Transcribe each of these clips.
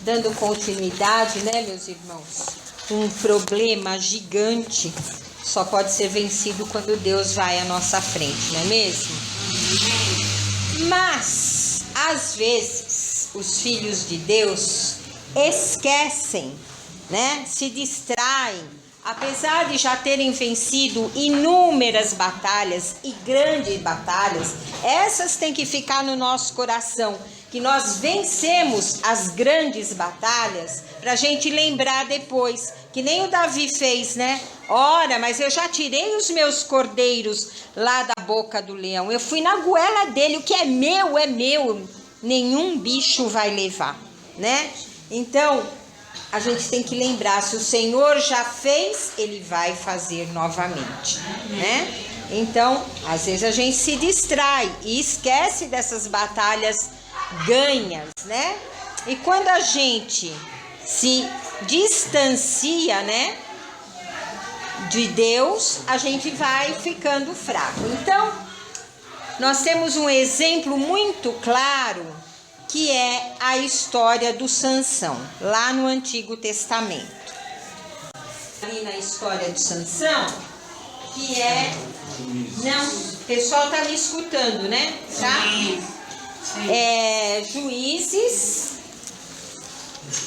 dando continuidade, né, meus irmãos? Um problema gigante só pode ser vencido quando Deus vai à nossa frente, não é mesmo? Mas, às vezes, os filhos de Deus esquecem, né? Se distraem, apesar de já terem vencido inúmeras batalhas e grandes batalhas. Essas têm que ficar no nosso coração, que nós vencemos as grandes batalhas, para a gente lembrar depois, que nem o Davi fez, né? Ora, mas eu já tirei os meus cordeiros lá da boca do leão, eu fui na goela dele, o que é meu, nenhum bicho vai levar, né? Então, a gente tem que lembrar, se o Senhor já fez, Ele vai fazer novamente, né? Então, às vezes a gente se distrai e esquece dessas batalhas ganhas, né? E quando a gente se distancia, né, de Deus, a gente vai ficando fraco. Então, nós temos um exemplo muito claro, que é a história do Sansão, lá no Antigo Testamento. Ali na história do Sansão, que é... Não, o pessoal tá me escutando, né? Tá? Sim. É Juízes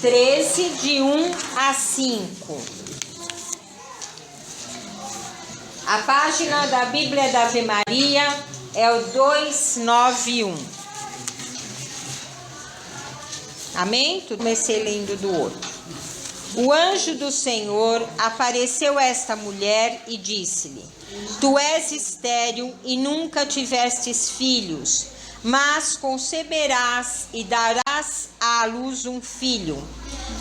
13, de 1 a 5. A página da Bíblia da Ave Maria é o 291. Amém? Comecei lendo do outro. O anjo do Senhor apareceu a esta mulher e disse-lhe: Tu és estéril e nunca tivestes filhos, mas conceberás e darás à luz um filho.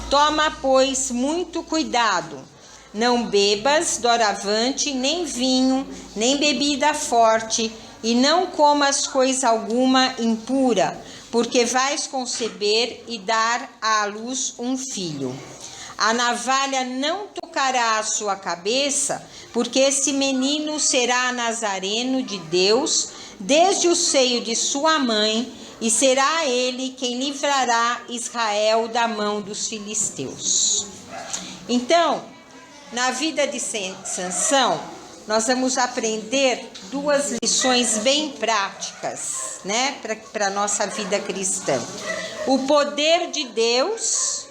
Toma, pois, muito cuidado. Não bebas doravante, nem vinho, nem bebida forte, e não comas coisa alguma impura, porque vais conceber e dar à luz um filho. A navalha não tocará a sua cabeça, porque esse menino será nazareno de Deus, desde o seio de sua mãe, e será ele quem livrará Israel da mão dos filisteus. Então, na vida de Sansão, nós vamos aprender duas lições bem práticas, né, para a nossa vida cristã. O poder de Deus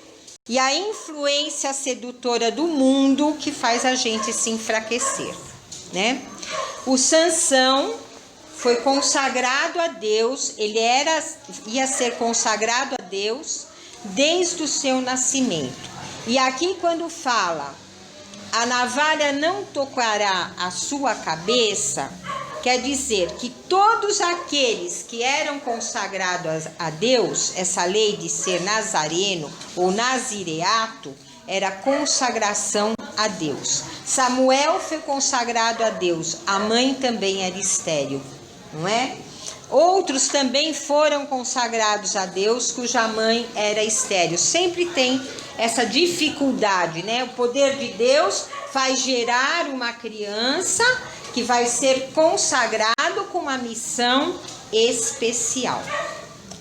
e a influência sedutora do mundo que faz a gente se enfraquecer, né? O Sansão foi consagrado a Deus, ele ia ser consagrado a Deus desde o seu nascimento. E aqui quando fala, a navalha não tocará a sua cabeça, quer dizer que todos aqueles que eram consagrados a Deus, essa lei de ser nazareno ou nazireato, era consagração a Deus. Samuel foi consagrado a Deus, a mãe também era estéril, não é? Outros também foram consagrados a Deus, cuja mãe era estéril. Sempre tem essa dificuldade, né? O poder de Deus faz gerar uma criança que vai ser consagrado com uma missão especial,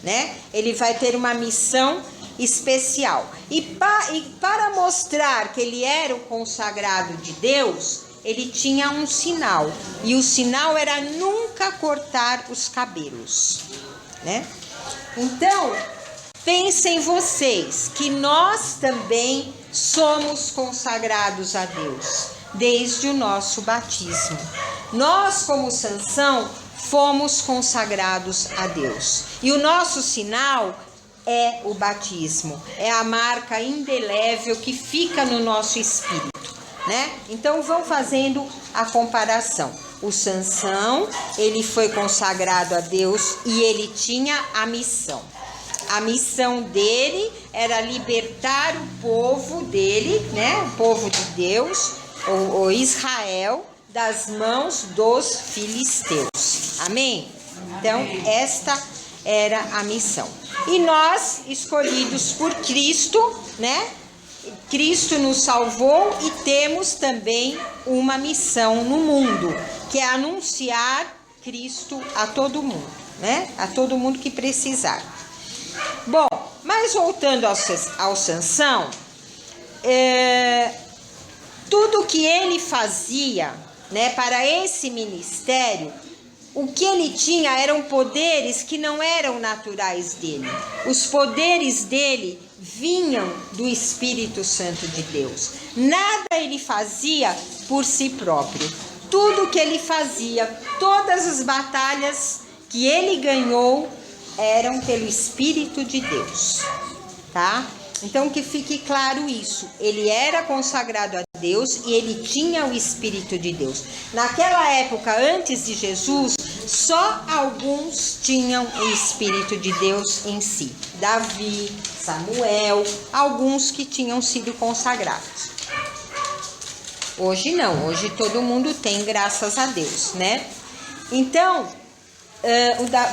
né? Ele vai ter uma missão especial. E para mostrar que ele era o consagrado de Deus, ele tinha um sinal. E o sinal era nunca cortar os cabelos, né? Então, pensem vocês que nós também somos consagrados a Deus desde o nosso batismo. Nós, como Sansão, fomos consagrados a Deus. E o nosso sinal é o batismo, é a marca indelével que fica no nosso espírito, né? Então, vão fazendo a comparação. O Sansão, ele foi consagrado a Deus e ele tinha a missão. A missão dele era libertar o povo dele, né? O povo de Deus, o Israel, das mãos dos filisteus. Amém? Então, esta era a missão. E nós, escolhidos por Cristo, né? Cristo nos salvou e temos também uma missão no mundo, que é anunciar Cristo a todo mundo, né? A todo mundo que precisar. Bom, Mas voltando ao Sansão, tudo que ele fazia, né, para esse ministério, o que ele tinha eram poderes que não eram naturais dele. Os poderes dele vinham do Espírito Santo de Deus. Nada ele fazia por si próprio. Tudo que ele fazia, todas as batalhas que ele ganhou, eram pelo Espírito de Deus, tá? Então que fique claro isso, ele era consagrado a Deus e ele tinha o Espírito de Deus. Naquela época, antes de Jesus, só alguns tinham o Espírito de Deus em si. Davi, Samuel, alguns que tinham sido consagrados. Hoje não, hoje todo mundo tem, graças a Deus, né? Então,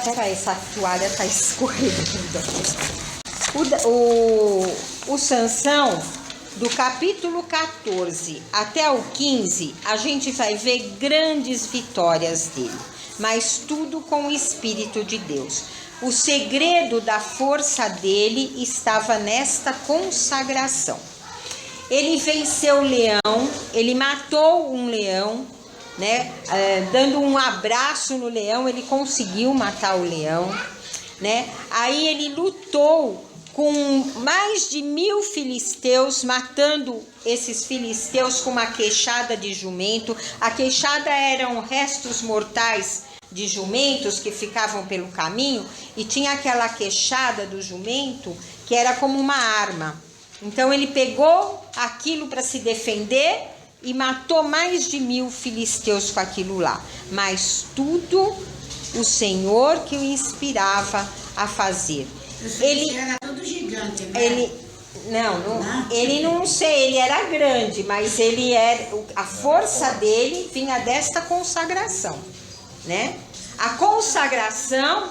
peraí, essa toalha tá escorrendo. O Sansão, do capítulo 14 até o 15, a gente vai ver grandes vitórias dele, mas tudo com o Espírito de Deus. O segredo da força dele estava nesta consagração. Ele venceu o leão, ele matou um leão, né? Dando um abraço no leão, ele conseguiu matar o leão, né? Aí ele lutou com mais de 1000 filisteus, matando esses filisteus com uma queixada de jumento. A queixada eram restos mortais de jumentos que ficavam pelo caminho, e tinha aquela queixada do jumento que era como uma arma. Então ele pegou aquilo para se defender e matou mais de 1000 filisteus com aquilo lá. Mas tudo o Senhor que o inspirava a fazer. Ele era todo gigante, né? Ele não sei, ele era grande, mas ele era, a força dele vinha desta consagração, né? A consagração,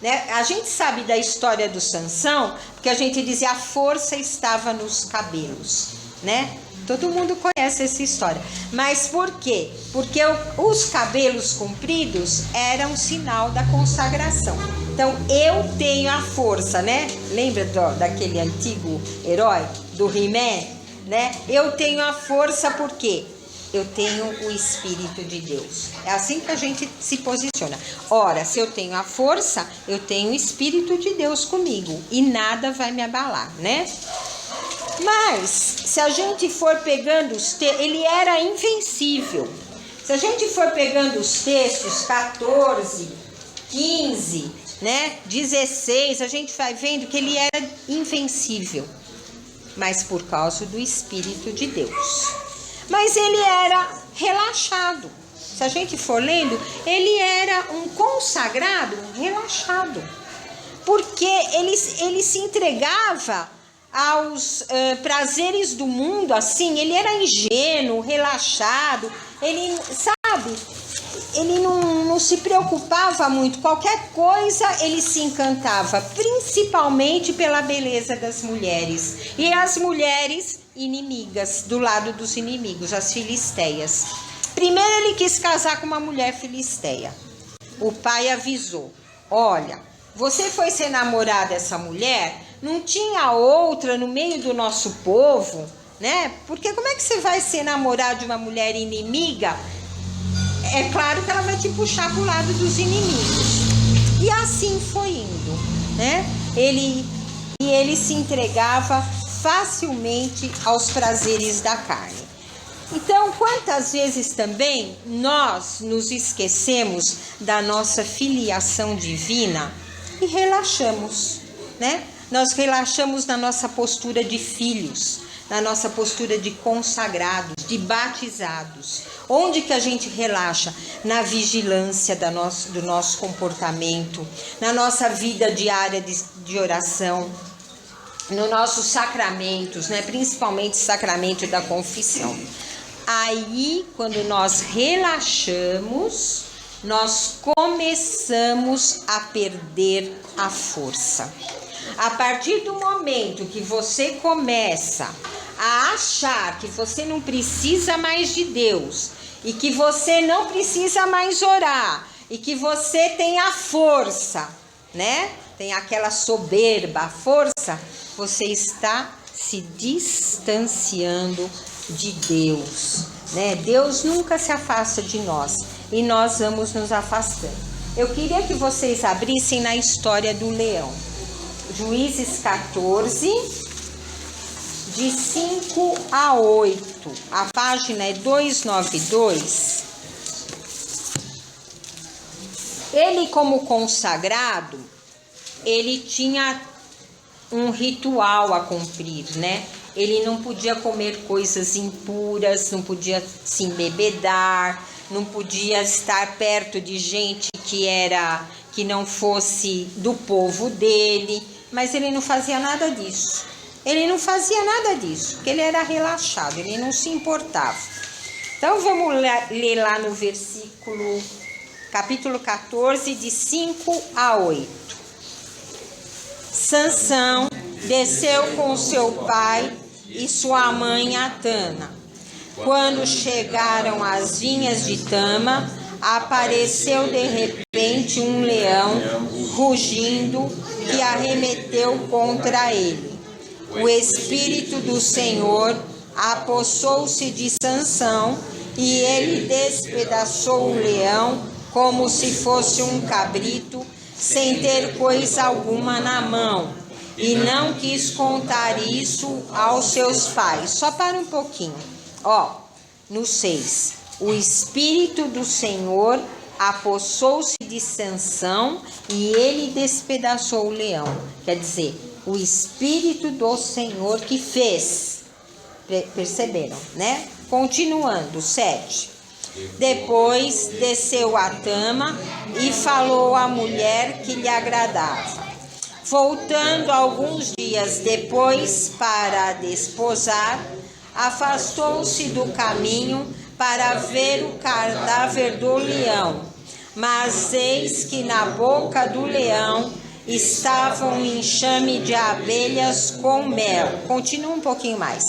né? A gente sabe da história do Sansão, porque a gente dizia a força estava nos cabelos, né? Todo mundo conhece essa história. Mas por quê? Porque os cabelos compridos eram sinal da consagração. Então, eu tenho a força, né? Lembra daquele antigo herói, do He-Man, né? Eu tenho a força porque eu tenho o Espírito de Deus. É assim que a gente se posiciona. Ora, se eu tenho a força, eu tenho o Espírito de Deus comigo e nada vai me abalar, né? Mas, se a gente for pegando ele era invencível. Se a gente for pegando os textos 14, 15, né, 16, a gente vai vendo que ele era invencível, mas por causa do Espírito de Deus. Mas ele era relaxado. Se a gente for lendo, ele era um consagrado relaxado, porque ele se entregava aos prazeres do mundo, assim. Ele era ingênuo, relaxado, ele, sabe, ele não se preocupava muito. Qualquer coisa ele se encantava, principalmente pela beleza das mulheres. E as mulheres inimigas, do lado dos inimigos, as filisteias. Primeiro ele quis casar com uma mulher filisteia. O pai avisou: olha, você foi ser namorada dessa mulher, não tinha outra no meio do nosso povo, né? Porque como é que você vai ser namorado de uma mulher inimiga? É claro que ela vai te puxar para o lado dos inimigos. E assim foi indo, né? Ele se entregava facilmente aos prazeres da carne. Então, quantas vezes também nós nos esquecemos da nossa filiação divina e relaxamos, né? Nós relaxamos na nossa postura de filhos, na nossa postura de consagrados, de batizados. Onde que a gente relaxa? Na vigilância do nosso comportamento, na nossa vida diária de oração, nos nossos sacramentos, né? Principalmente o sacramento da confissão. Aí, quando nós relaxamos, nós começamos a perder a força. A partir do momento que você começa a achar que você não precisa mais de Deus, e que você não precisa mais orar, e que você tem a força, né? tem aquela soberba, força, você está se distanciando de Deus, né? Deus nunca se afasta de nós e nós vamos nos afastando. Eu queria que vocês abrissem na história do leão. Juízes 14, de 5 a 8. A página é 292. Ele, como consagrado, ele tinha um ritual a cumprir, né? Ele não podia comer coisas impuras, não podia se embebedar, não podia estar perto de gente que não fosse do povo dele, mas ele não fazia nada disso. Ele não fazia nada disso, porque ele era relaxado, ele não se importava. Então vamos ler lá no versículo, capítulo 14, de 5 a 8. Sansão desceu com seu pai e sua mãe Atana. Quando chegaram às vinhas de Tama, apareceu de repente um leão rugindo que arremeteu contra ele. O Espírito do Senhor apossou-se de Sansão e ele despedaçou o leão como se fosse um cabrito, sem ter coisa alguma na mão, e não quis contar isso aos seus pais. Só para um pouquinho. No 6. O Espírito do Senhor apossou-se de Sansão e ele despedaçou o leão. Quer dizer, o Espírito do Senhor que fez. Perceberam, né? Continuando, 7. Depois desceu a Tama e falou à mulher que lhe agradava. Voltando alguns dias depois para a desposar, afastou-se do caminho para ver o cadáver do leão. Mas eis que na boca do leão estava um enxame de abelhas com mel. Continua um pouquinho mais.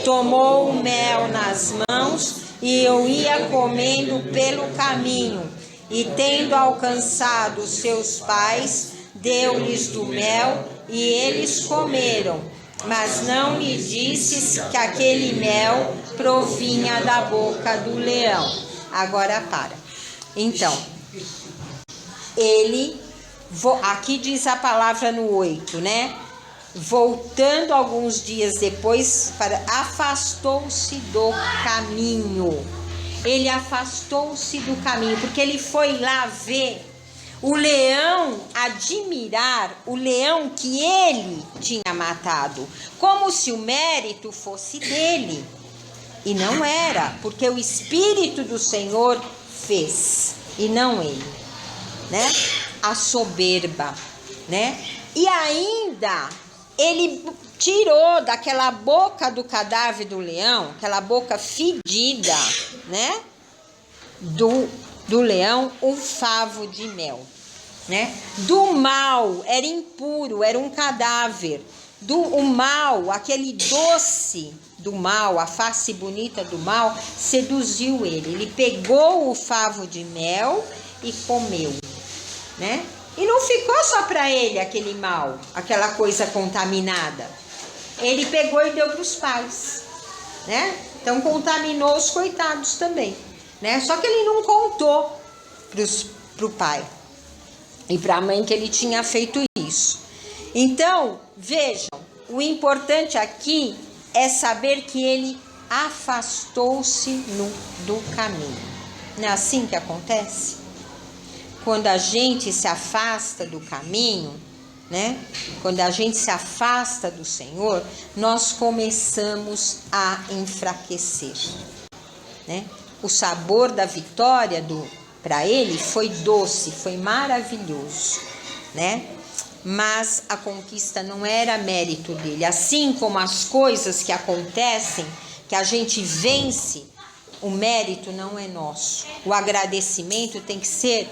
Tomou o mel nas mãos e eu ia comendo pelo caminho. E tendo alcançado seus pais, deu-lhes do mel e eles comeram. Mas não lhe disse que aquele mel provinha da boca do leão. Agora para. Então, aqui diz a palavra no 8, né? Voltando alguns dias depois, afastou-se do caminho. Ele afastou-se do caminho, porque ele foi lá ver o leão, admirar o leão que ele tinha matado, como se o mérito fosse dele. E não era, porque o Espírito do Senhor fez, e não ele, né? A soberba, né? E ainda ele tirou daquela boca do cadáver do leão, aquela boca fedida, né? Do leão, um favo de mel, né? Do mal, era impuro, era um cadáver. O mal, aquele doce do mal, a face bonita do mal, seduziu ele. Ele pegou o favo de mel e comeu, né? E não ficou só para ele aquele mal, aquela coisa contaminada. Ele pegou e deu para os pais, né? Então contaminou os coitados também, né? Só que ele não contou para o pai e para a mãe que ele tinha feito isso. Então, vejam, o importante aqui é saber que ele afastou-se do caminho. Não é assim que acontece? Quando a gente se afasta do caminho, né? Quando a gente se afasta do Senhor, nós começamos a enfraquecer, né? O sabor da vitória para ele foi doce, foi maravilhoso, né? Mas a conquista não era mérito dele. Assim como as coisas que acontecem, que a gente vence, o mérito não é nosso. O agradecimento tem que ser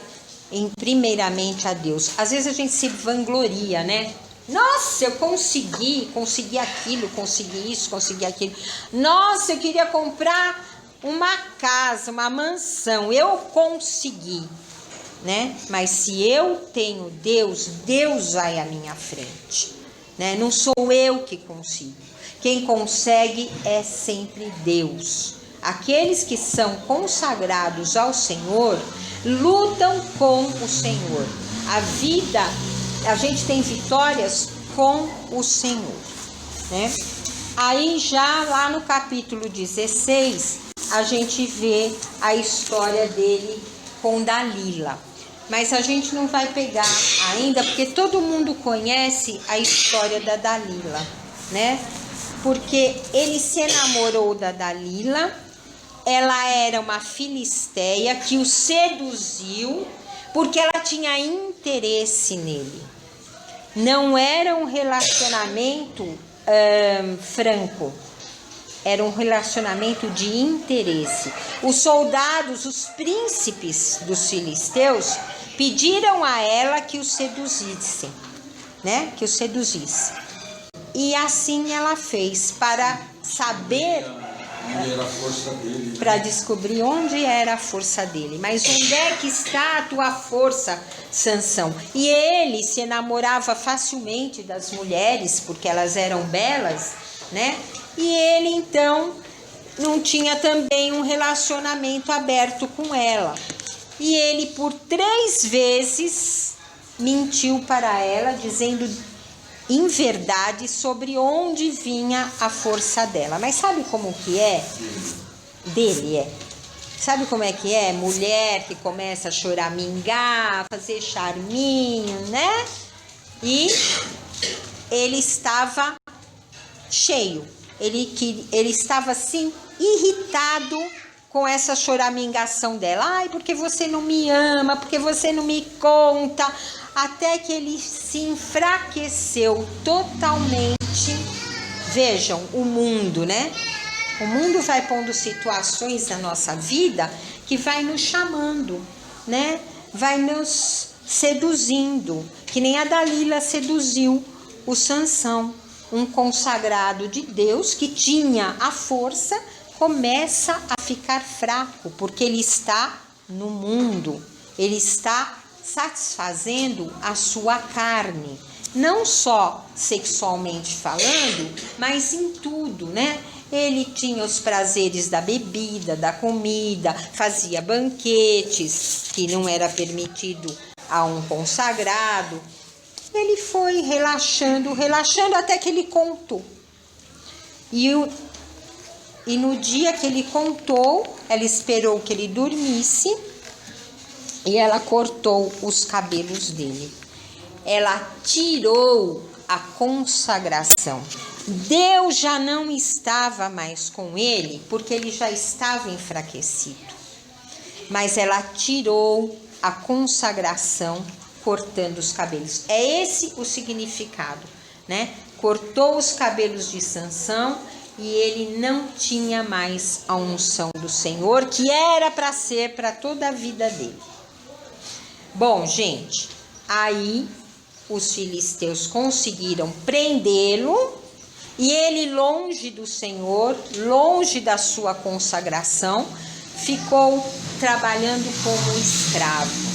primeiramente a Deus. Às vezes a gente se vangloria, né? Nossa, eu consegui aquilo, consegui isso, consegui aquilo. Nossa, eu queria comprar uma casa, uma mansão, eu consegui. né? Mas se eu tenho Deus, Deus vai à minha frente, né? Não sou eu que consigo. Quem consegue é sempre Deus. Aqueles que são consagrados ao Senhor lutam com o Senhor. A vida, a gente tem vitórias com o Senhor, né? Aí já lá no capítulo 16, a gente vê a história dele com Dalila. Mas a gente não vai pegar ainda, porque todo mundo conhece a história da Dalila, né? Porque ele se enamorou da Dalila, ela era uma filisteia que o seduziu, porque ela tinha interesse nele. Não era um relacionamento franco, era um relacionamento de interesse. Os soldados, os príncipes dos filisteus, pediram a ela que o seduzissem, né? Que o seduzisse. E assim ela fez, para saber, para descobrir onde era a força dele. Mas onde é que está a tua força, Sansão? E ele se enamorava facilmente das mulheres, porque elas eram belas, né? E ele então não tinha também um relacionamento aberto com ela. E ele por 3 vezes mentiu para ela, dizendo em verdade sobre onde vinha a força dela. Mas sabe como que é? Dele é. Sabe como é que é? Mulher que começa a choramingar, fazer charminho, né? E ele estava cheio. Ele estava assim irritado com essa choramingação dela. Ai, porque você não me ama, porque você não me conta. Até que ele se enfraqueceu totalmente. Vejam, o mundo, né? O mundo vai pondo situações na nossa vida que vai nos chamando, né? Vai nos seduzindo. Que nem a Dalila seduziu o Sansão, um consagrado de Deus que tinha a força, começa a ficar fraco, porque ele está no mundo, ele está satisfazendo a sua carne, não só sexualmente falando, mas em tudo, né? Ele tinha os prazeres da bebida, da comida, fazia banquetes, que não era permitido a um consagrado. Ele foi relaxando até que ele contou. E no dia que ele contou, ela esperou que ele dormisse e ela cortou os cabelos dele. Ela tirou a consagração. Deus já não estava mais com ele, porque ele já estava enfraquecido. Mas ela tirou a consagração, cortando os cabelos. É esse o significado, né? Cortou os cabelos de Sansão e ele não tinha mais a unção do Senhor, que era para ser para toda a vida dele. Bom, gente, aí os filisteus conseguiram prendê-lo e ele, longe do Senhor, longe da sua consagração, ficou trabalhando como escravo.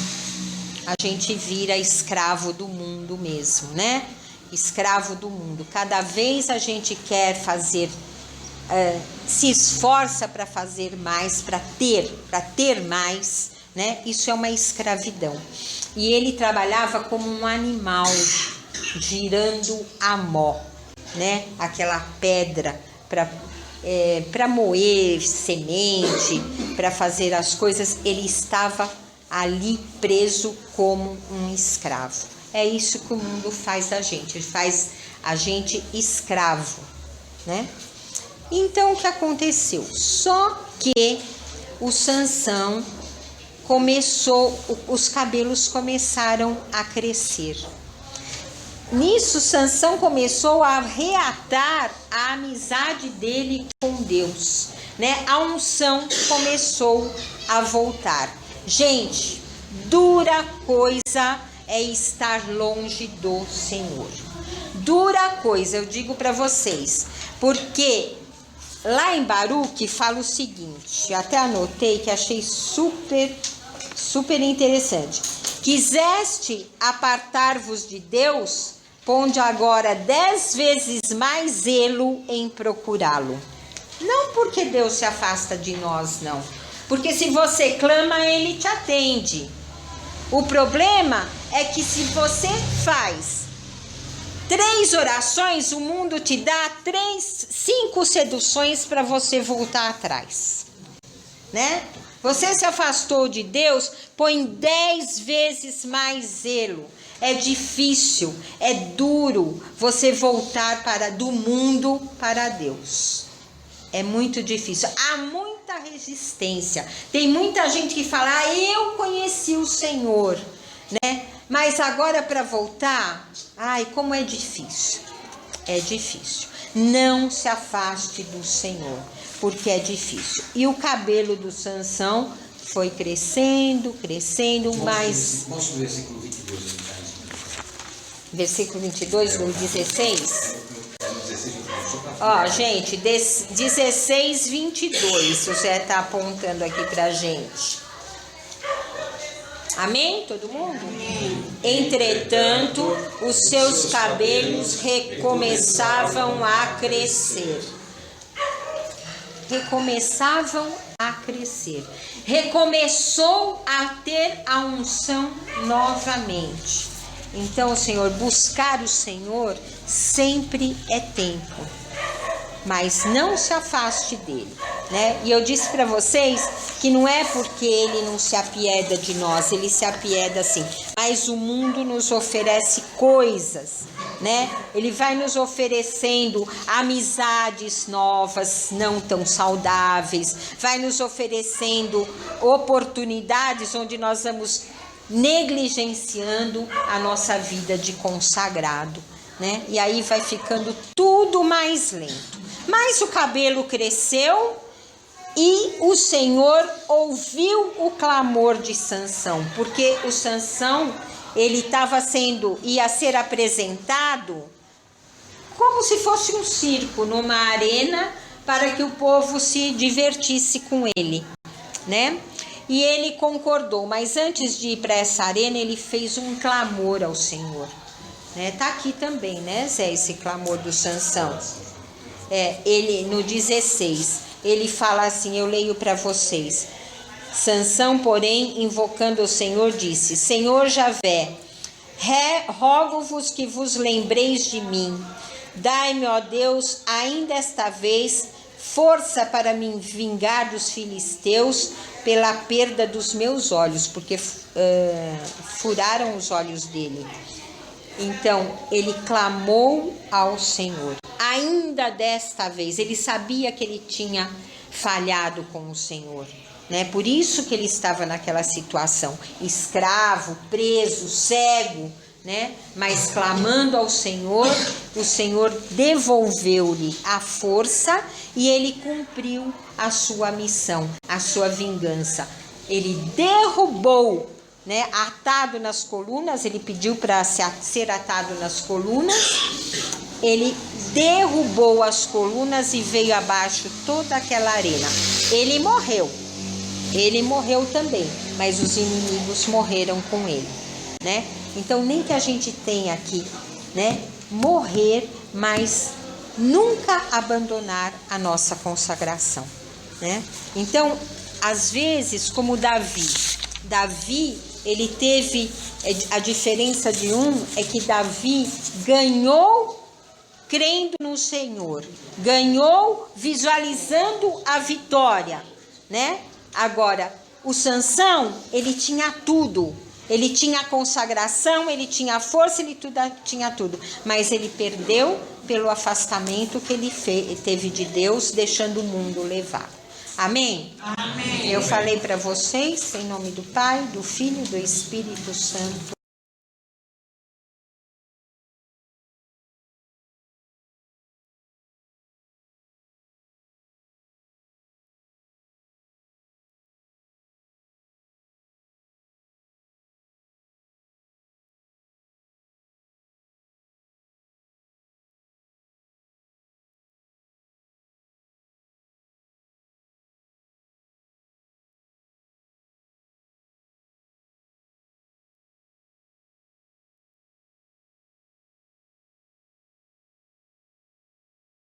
A gente vira escravo do mundo mesmo, né? Escravo do mundo. Cada vez a gente quer fazer, se esforça para fazer mais, para ter mais, né? Isso é uma escravidão. E ele trabalhava como um animal, girando a mó, né? Aquela pedra para moer semente, para fazer as coisas. Ele estava ali preso como um escravo. É isso que o mundo faz a gente. Ele faz a gente escravo, né? Então, o que aconteceu? Só que o Sansão os cabelos começaram a crescer. Nisso, Sansão começou a reatar a amizade dele com Deus, né? A unção começou a voltar. Gente, dura coisa é estar longe do Senhor. Dura coisa, eu digo para vocês, porque lá em Baruque fala o seguinte, eu até anotei que achei super Super interessante. Quiseste apartar-vos de Deus, ponde agora 10 vezes mais zelo em procurá-lo. Não porque Deus se afasta de nós, não. Porque se você clama, Ele te atende. O problema é que se você faz 3 orações, o mundo te dá 5 seduções para você voltar atrás, né? Você se afastou de Deus, põe 10 vezes mais zelo. É difícil, é duro você voltar do mundo para Deus. É muito difícil, há muita resistência. Tem muita gente que fala, eu conheci o Senhor, né? Mas agora para voltar, ai, como é difícil. É difícil. Não se afaste do Senhor, porque é difícil. E o cabelo do Sansão foi crescendo, mas... Mostra o versículo 22. Versículo 22, no 16. Ó, gente, 16, 22. O Zé tá apontando aqui pra gente. Amém? Todo mundo? Amém. Entretanto, os seus cabelos recomeçavam a crescer. Recomeçou a ter a unção novamente. Então, Senhor, buscar o Senhor sempre é tempo, mas não se afaste dele, né? E eu disse para vocês que não é porque ele não se apieda de nós, ele se apieda sim, mas o mundo nos oferece coisas, né? Ele vai nos oferecendo amizades novas, não tão saudáveis, vai nos oferecendo oportunidades onde nós vamos negligenciando a nossa vida de consagrado, né? E aí vai ficando tudo mais lento. Mas o cabelo cresceu e o Senhor ouviu o clamor de Sansão, porque o Sansão, ele ia ser apresentado como se fosse um circo, numa arena, para que o povo se divertisse com ele, né? E ele concordou, mas antes de ir para essa arena, ele fez um clamor ao Senhor, né? Tá aqui também, né, Zé, esse clamor do Sansão. Ele no 16, ele fala assim, eu leio para vocês. Sansão, porém, invocando o Senhor, disse: Senhor Javé, rogo-vos que vos lembreis de mim. Dai-me, ó Deus, ainda esta vez, força para me vingar dos filisteus pela perda dos meus olhos, porque furaram os olhos dele. Então, ele clamou ao Senhor. Ainda desta vez, ele sabia que ele tinha falhado com o Senhor, né? Por isso que ele estava naquela situação, escravo, preso, cego, né? Mas clamando ao Senhor, o Senhor devolveu-lhe a força e ele cumpriu a sua missão, a sua vingança. Ele derrubou, né? Atado nas colunas, ele pediu para ser atado nas colunas, ele derrubou as colunas e veio abaixo toda aquela arena. Ele morreu também, mas os inimigos morreram com ele, né? Então, nem que a gente tenha aqui, né, morrer, mas nunca abandonar a nossa consagração, né? Então, às vezes, como Davi, ele teve, a diferença de é que Davi ganhou crendo no Senhor, ganhou visualizando a vitória, né? Agora, o Sansão, ele tinha tudo. Ele tinha a consagração, ele tinha a força, ele tinha tudo. Mas ele perdeu pelo afastamento que ele teve de Deus, deixando o mundo levar. Amém? Amém. Eu falei para vocês, em nome do Pai, do Filho e do Espírito Santo.